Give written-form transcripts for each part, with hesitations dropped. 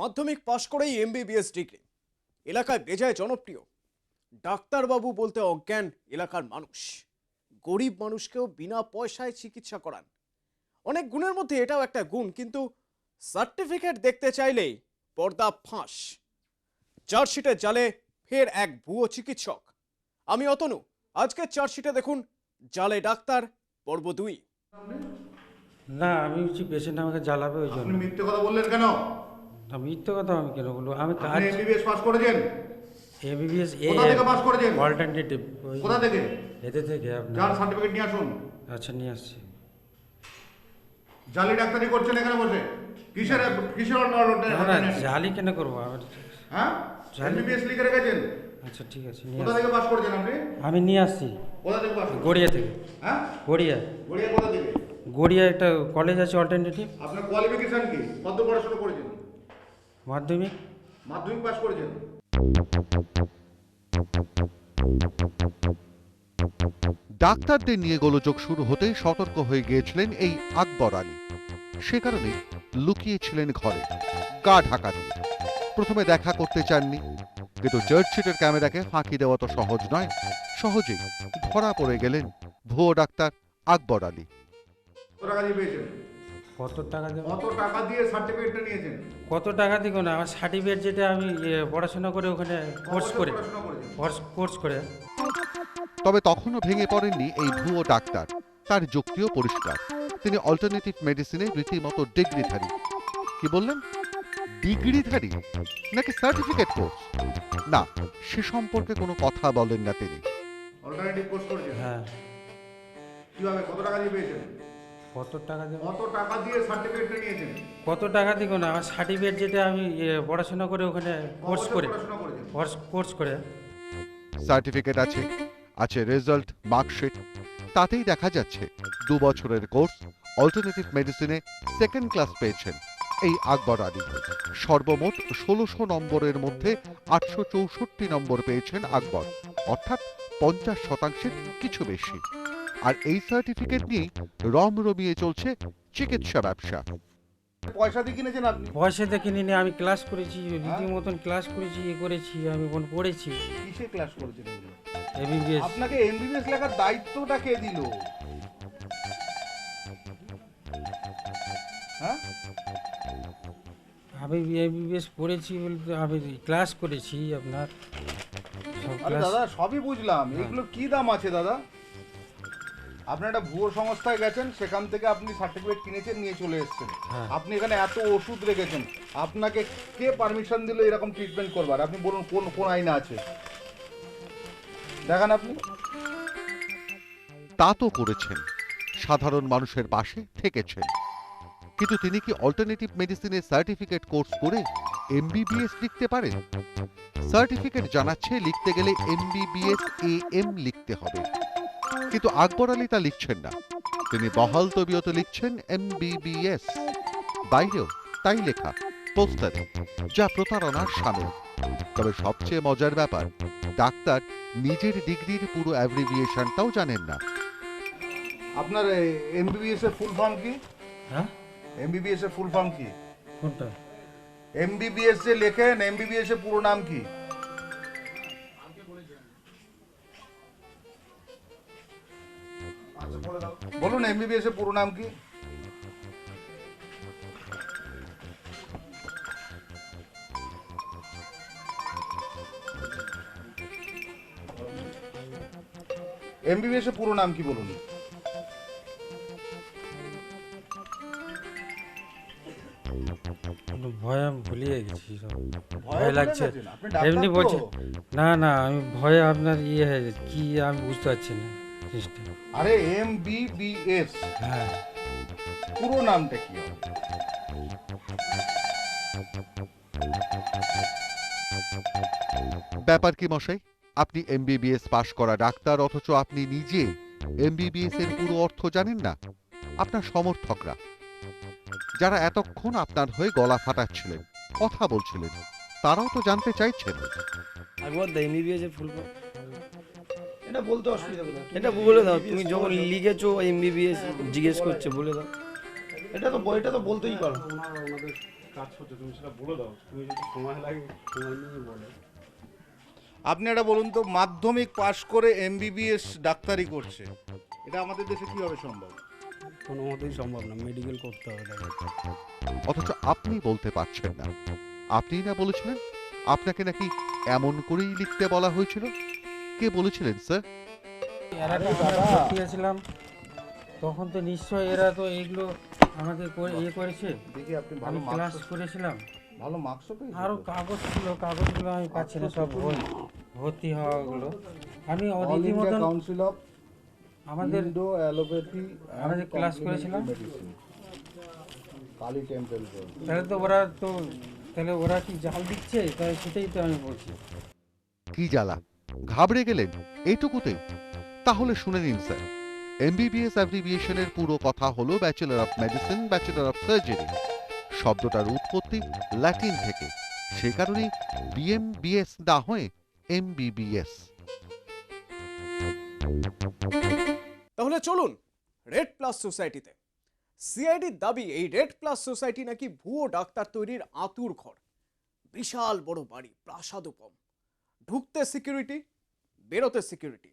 মাধ্যমিক পাশ করেই MBBS degree, এলাকায় বেজায় জনপ্রিয়। ডাক্তারবাবু বলতে অজ্ঞান এলাকার মানুষ। গরিব মানুষকেও বিনা পয়সায় চিকিৎসা করান। অনেক গুণের মধ্যে এটাও একটা গুণ, কিন্তু সার্টিফিকেট দেখতে চাইলেই পর্দা ফাঁস। চার্জশিটের জালে ফের এক ভুয়ো চিকিৎসক। আমি অতনু, আজকের চার্জশিটে দেখুন জালে ডাক্তার পর্ব 2। না, আমি হচ্ছে পেশেন্ট আমাকে জ্বালাবে ওই জন্য। আপনি মিথ্যে কথা বললেন কেন? না, মিথ্যে কথা আমি কেন বলবো? আমি তো আপনি এমবিবিএস পাস করেছেন? এমবিবিএস কোথা থেকে পাস করেছেন? অল্টারনেটিভ কোথা থেকে? এতে থেকে আপনার। যার সার্টিফিকেট নিয়ে আসুন। আচ্ছা, নিয়ে আসছি। জালি ডাক্তারি করছেন এখানে বসে? কিসের না, জালি কেন করবো আমি? হ্যাঁ, এমবিবিএস লিখে রেখেছেন। আচ্ছা, ঠিক আছে, নিয়ে কোথা আসছি। থেকে পাস করেছেন আপনি? আমি নিয়ে আসছি কোথা থেকে পাস করেছেন? গড়িয়া থেকে। হ্যাঁ, গড়িয়া গড়িয়া কোথা থেকে? গড়িয়া একটা কলেজ আছে অল্টারনেটিভ। আপনার কোয়ালিফিকেশন কি? কত পড়াশোনা করেছেন? মাধ্যমিক। মাধ্যমিক পাস করেছেন? ডাক্তারদের নিয়ে গোলযোগ শুরু হতেই সতর্ক হয়ে গিয়েছিলেন এই আকবর আলী। সে কারণে লুকিয়েছিলেন ঘরে, গা ঢাকা দিয়ে। প্রথমে দেখা করতে চাননি, কিন্তু চার্জশিটের ক্যামেরাকে ফাঁকি দেওয়া তো সহজ নয়। সহজেই ধরা পড়ে গেলেন ভুয়ো ডাক্তার আকবর আলী। কত টাকা দিয়ে পেয়েছেন? কত টাকা দেবো? কত টাকা দিয়ে সার্টিফিকেটটা নিয়েছেন? কত টাকা দিব না, আমার সার্টিফিকেট যেটা আমি পড়াশোনা করে ওখানে কোর্স করে পড়াশোনা করেছেন? কোর্স করে। তবে তখনও ভেঙে পড়েননি এই ভুয়ো ডাক্তার। তার যুক্তিও পরিষ্কার। তিনি অল্টারনেটিভ মেডিসিনে রীতিমতো ডিগ্রিধারী। কি বললেন? ডিগ্রিধারী নাকি সার্টিফিকেট কোর্স? না, সে সম্পর্কে কোনো কথা বলেন না তিনি। অল্টারনেটিভ কোর্স করেছেন? হ্যাঁ। কিভাবে, কত টাকা দিয়ে পেয়েছেন? কত টাকা দেবো? কত টাকা দিয়ে সার্টিফিকেটটা নিয়েছেন? কত টাকা দিব না, আমার সার্টিফিকেট যেটা আমি পড়াশোনা করে ওখানে কোর্স কত বছর করে পড়াশোনা করেছেন? কোর্স করে। সার্টিফিকেট আছে, আছে রেজাল্ট, মার্কশিট। তাতেই দেখা যাচ্ছে 2 বছরের কোর্স অল্টারনেটিভ মেডিসিনে সেকেন্ড ক্লাস পেয়েছেন এই আকবর আলী। সর্বমোট 1600 নম্বরের মধ্যে 864 নম্বর পেয়েছেন আকবর, অর্থাৎ 50% কিছু বেশি। আর এই সার্টিফিকেট নিয়েই রমরমিয়ে চলছে চিকিৎসা ব্যবসা। পয়সা দিয়ে কিনেছেন আপনি? পয়সাতে কিনে নিয়ে আমি ক্লাস করেছি, রীতিমতন ক্লাস করেছি, করেছি, আমি পড়েছি কিসে ক্লাস করেছেন এগুলো? এমবিবিএস। আপনাকে এমবিবিএস লেখার দায়িত্বটা কে দিল? হ্যাঁ, আমি এমবিবিএস পড়েছি বলতে আমি ক্লাস করেছি আপনার সব আরে ক্লাস। দাদা সবই বুঝলাম, এগুলো কি দাম আছে দাদা? আপনি একটা ভুয়ো সংস্থায় গেছেন, সেখান থেকে আপনি সার্টিফিকেট কিনেছেন, নিয়ে চলে এসেছেন। হ্যাঁ। আপনি এখানে এত ওষুধ রেখেছেন, আপনাকে কে পারমিশন দিল এরকম ট্রিটমেন্ট করবার? আপনি বলুন, কোন কোন আইন আছে দেখান আপনি। তা তো করেছেন, সাধারণ মানুষের পাশে থেকেছেন, কিন্তু তিনি কি অল্টারনেটিভ মেডিসিনের সার্টিফিকেট কোর্স করে এমবিবিএস লিখতে পারেন? সার্টিফিকেট জানাচ্ছে লিখতে গেলে এমবিবিএস AM লিখতে হবে, কিন্তু আকবর আলী তা লিখছেন না। তিনি বহাল তবিয়তে লিখছেন এমবিবিএস। বাইরেও তাই লেখা পোস্টারে, যা প্রতারণার শামিল। তবে সবচেয়ে মজার ব্যাপার, ডাক্তার নিজের ডিগ্রির পুরো অ্যাব্রিভিয়েশনটাও জানেন না। আপনার এমবিবিএস এর ফুল ফর্ম কি? হ্যাঁ, এমবিবিএস এর ফুল ফর্ম কি? কোনটা? এমবিবিএস যে লেখেন, এমবিবিএস এর পুরো নাম কি? বলুন, এমবিবিএস এর পুরো নাম কি? এমবিবিএস এর পুরো নাম কি বলুন? ভয় আমি ভুলিয়ে গেছি সব। ভয়ে ভয় ভুলে লাগছে গেছেন? আপনি ডাক্তার এমনি তো? বলছে। না না, আমি ভয়ে আপনার হয়ে গেছে কি আমি বুঝতে পারছি না জিনিসটা। আরে এমবিবিএস হ্যাঁ, পুরো নামটা কি হবে? ব্যাপার কি মশাই, আপনি এমবিবিএস পাশ করা ডাক্তার, অথচ আপনি নিজে এমবিবিএস এর পুরো অর্থ জানেন না। আপনার সমর্থকরা, যারা এতক্ষণ আপনার হয়ে গলা ফাটাচ্ছিলেন, কথা বলছিলেন, তারাও তো জানতে চাইছেন। একবার দা এমবিবিএস এর ফুল ফর্ম এটা বলতে অসুবিধা কোথায়? এটা বলে দাও, তুমি যখন লিখেছো এমবিবিএস জিজ্ঞেস করছে, বলে দাও। এটা তো বলতেই পারো। কাজ করছো তুমি সেটা বলে দাও, তুমি যদি সময় লাগে সময় নিয়ে বলো। আপনি এটা বলুন তো, মাধ্যমিক পাশ করে এমবিবিএস ডাক্তারি করছে, এটা আমাদের দেশে কিভাবে সম্ভব? কোনো মতেই সম্ভব না, মেডিকেল করতে হবে তাকে। অথচ আপনি বলতে পারছেন না। আপনিই না বলেছিলেন আপনাকে নাকি এমন করেই লিখতে বলা হয়েছিল? কে বলেছিলেন স্যার? এরা তো আমরা ভর্তি হয়েছিলাম তখন তো নিশ্চয়ই এরা তো এইগুলো আমাকে ইয়ে করেছে। দেখি আপনি আমি ক্লাস করেছিলাম, ভালো মার্কসও পেয়েছেন। আরও কাগজ ছিল, কাগজগুলো আমি পাচ্ছি না, সব ভর্তি হওয়াগুলো। আমি রীতিমতন কাউন্সিল অফ আমাদের ইন্ডো অ্যালোপ্যাথি আমাদের ক্লাস করেছিলাম। কালী টেম্পল। তাহলে ওরা কি জাল দিচ্ছে, তাই সেটাই তো আমি বলছি। কি জ্বালা, ঘাবড়ে গেলেন এইটুকুতে? তাহলে শুনে নিন স্যার, এমবিবিএস অ্যাব্রিভিয়েশনের পুরো কথা হলো bachelor of medicine, bachelor of surgery. শব্দটার উৎপত্তি ল্যাটিন থেকে, সে কারণেই বিএমবিএস না হয়ে এমবিবিএস। তাহলে চলুন রেড প্লাস সোসাইটিতে। সিআইডির দাবি এই রেড প্লাস সোসাইটি নাকি ভুয়ো ডাক্তার তৈরির আতুর ঘর। বিশাল বড় বাড়ি, প্রাসাদোপম, ঢুকতে সিকিউরিটি, বেরোতে সিকিউরিটি।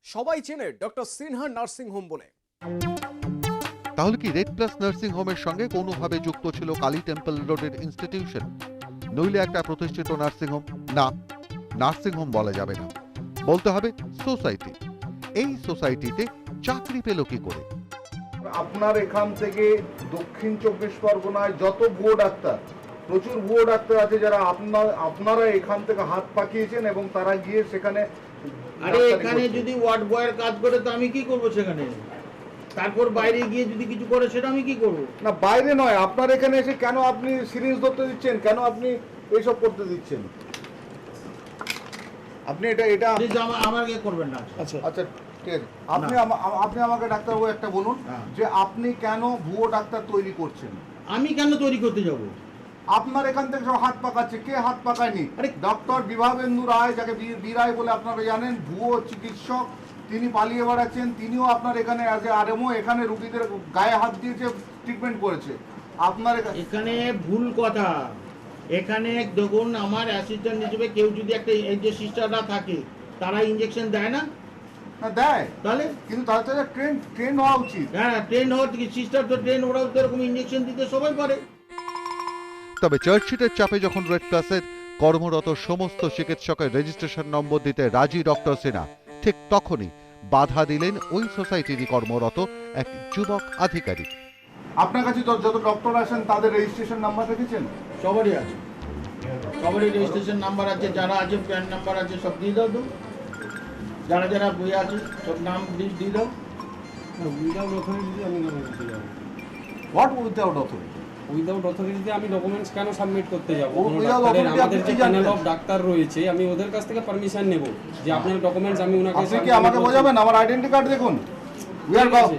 সবাই চেনে ডক্টর সিনহা নার্সিং হোম বলে। তাহলে কি রেড প্লাস নার্সিং হোমের সঙ্গে কোনোভাবে যুক্ত ছিল কালী টেম্পল রোডের ইনস্টিটিউশন, নইলে একটা প্রতিষ্ঠিত নার্সিং হোম? না, নার্সিং হোম বলা যাবে না, বলতে হবে সোসাইটি। এই সোসাইটিতে চাকরি পেল কি করে? আপনার এখান থেকে দক্ষিণ 24 পরগনায় যত ভুয়ো ডাক্তার, প্রচুর ভুয়ো ডাক্তার আছে যারা আপনারা এখান থেকে হাত পাকিয়েছেন এবং তারা গিয়ে সেখানে। আরে এখানে যদি ওয়ার্ড বয়ের কাজ করে তো আমি কি করব সেখানে? তারপর বাইরে গিয়ে যদি কিছু করে সেটা আমি কি করব? না, বাইরে নয়, আপনার এখানে এসে কেন আপনি সিরিঞ্জ ধরতে দিচ্ছেন, কেন আপনি এইসব করতে দিচ্ছেন? আপনি এটা প্লিজ আমার ইয়ে করবেন না। আচ্ছা ঠিক আছে, আপনি আমাকে ডাক্তারবাবু একটা বলুন যে আপনি কেন ভুয়ো ডাক্তার তৈরি করছেন? আমি কেন তৈরি করতে যাব? আপনার এখান থেকে সব হাত পাকাচ্ছে। কে হাত পাকায়নি? আরে ডক্টর বিভাবেন্দু রায়, যাকে বি রায় বলে আপনারা জানেন, ভুয়ো চিকিৎসক, তিনি পালিয়ে বেড়াচ্ছেন। তিনিও আপনার এখানে অ্যাজ এ আরএমও এখানে রুগীদের গায়ে হাত দিয়েছে, ট্রিটমেন্ট করেছে। আপনার এখানে ভুল কথা। এখানে দেখুন, আমার অ্যাসিস্ট্যান্ট হিসেবে কেউ যদি একটা এই যে সিস্টাররা থাকে, তারা ইনজেকশন দেয় না? দেয়, তাহলে কিন্তু তাদের ট্রেন হওয়া উচিত। হ্যাঁ, ট্রেন হওয়ার থেকে সিস্টার তো ট্রেন, ওরাও তো এরকম ইনজেকশন দিতে সবাই পারে। তবে চার্জশিটের চাপে যখন রেড প্লাসের কর্মরত সমস্ত চিকিৎসকের রেজিস্ট্রেশন নম্বর দিতে রাজি ডক্টর সিনহা, ঠিক তখনই বাধা দিলেন ওই সোসাইটিরই কর্মরত এক যুবক আধিকারিক। আপনার কাছে যত ডক্টর আসেন তাদের রেজিস্ট্রেশন নাম্বার রেখেছেন? সবারই আছে, সবারই রেজিস্ট্রেশন নাম্বার আছে, যারা আছে প্যান নাম্বার আছে, সব দিয়ে দাও তো। যারা যারা বই আছে সব নাম দিয়ে দাও। উইদাউট অথরিটি আমি কেন করতে যাবো? What without authority? উইদাউট অথরিটিতে আমি ডকুমেন্টস কেন সাবমিট করতে যাবো? Without authority আমাদের আপনি যে কি প্যানেল জানতেন? অফ ডাক্তার রয়েছে, আমি ওদের কাছ থেকে পারমিশন নেব যে আপনার ডকুমেন্টস আমি ওনাকে আপনি কি submit আমাকে করছি। বোঝাবেন? আমার আইডেন্টি কার্ড দেখুন, উই আর ঠিক আছে।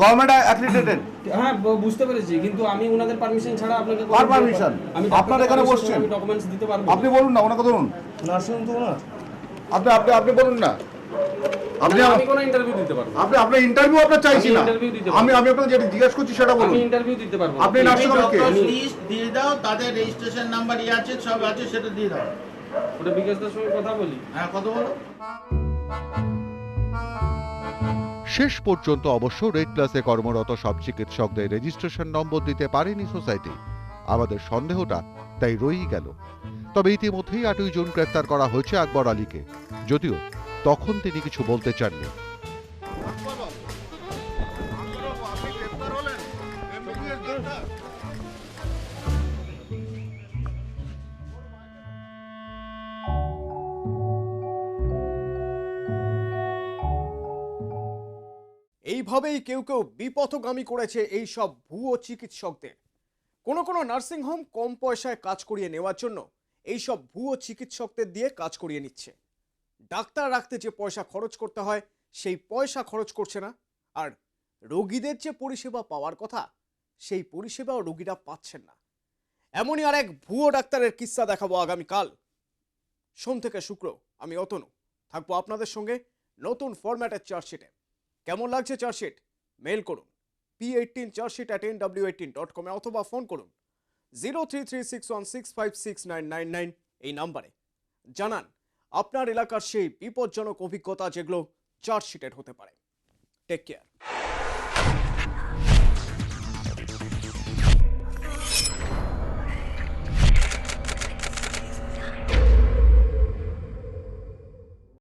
Government accredited. হ্যাঁ, বুঝতে পেরেছি, কিন্তু আমি ওনাদের পারমিশন ছাড়া আপনাকে কার permission? আমি আপনার এখানে বসছেন? আমি ডকুমেন্টস দিতে পারবো? আপনি বলুন না, ওনাকে ধরুন। নার্সিং তো না, আপনি বলুন না। আপনি আমি কোনো ইন্টারভিউ দিতে পারবো? আপনি ইন্টারভিউ আপনার চাইছি আমি না। interview দিতে পারবো। আমি আপনাকে যেটা জিজ্ঞেস করছি সেটা বলুন। আমি ইন্টারভিউ দিতে পারবো? আপনি না। নার্সিং হোমে কে? লিস্ট দিয়ে দাও, তাদের রেজিস্ট্রেশন নাম্বার আছে, সব আছে, সেটা দিয়ে দাও। ওটা বিকাশদার সঙ্গে কথা বলি। হ্যাঁ, কত বলো? শেষ পর্যন্ত অবশ্য রেড প্লাসে কর্মরত সব চিকিৎসকদের রেজিস্ট্রেশন নম্বর দিতে পারেনি সোসাইটি। আমাদের সন্দেহটা তাই রয়েই গেল। তবে ইতিমধ্যেই 8ই জুন গ্রেফতার করা হয়েছে আকবর আলীকে, যদিও তখন তিনি কিছু বলতে চাননি। এইভাবেই কেউ কেউ বিপথগামী করেছে এই সব ভুয়ো চিকিৎসকদের। কোনো নার্সিংহোম কম পয়সায় কাজ করিয়ে নেওয়ার জন্য এই সব ভুয়ো চিকিৎসকদের দিয়ে কাজ করিয়ে নিচ্ছে। ডাক্তার রাখতে যে পয়সা খরচ করতে হয় সেই পয়সা খরচ করছে না, আর রোগীদের যে পরিষেবা পাওয়ার কথা সেই পরিষেবাও রোগীরা পাচ্ছেন না। এমনই আর এক ভুয়ো ডাক্তারের কিস্সা দেখাবো আগামীকাল। সোম থেকে শুক্র আমি অতনু থাকবো আপনাদের সঙ্গে নতুন ফরম্যাটের চার্জশিটে। কেমন লাগছে চার্জশিট? মেল করুন p18chartsheet@nw18.com অথবা ফোন করুন 033616569999 এই নাম্বারে। জানান আপনার এলাকার সেই বিপজ্জনক অভিজ্ঞতা যেগুলো চার্জশিটেড হতে পারে। Take care.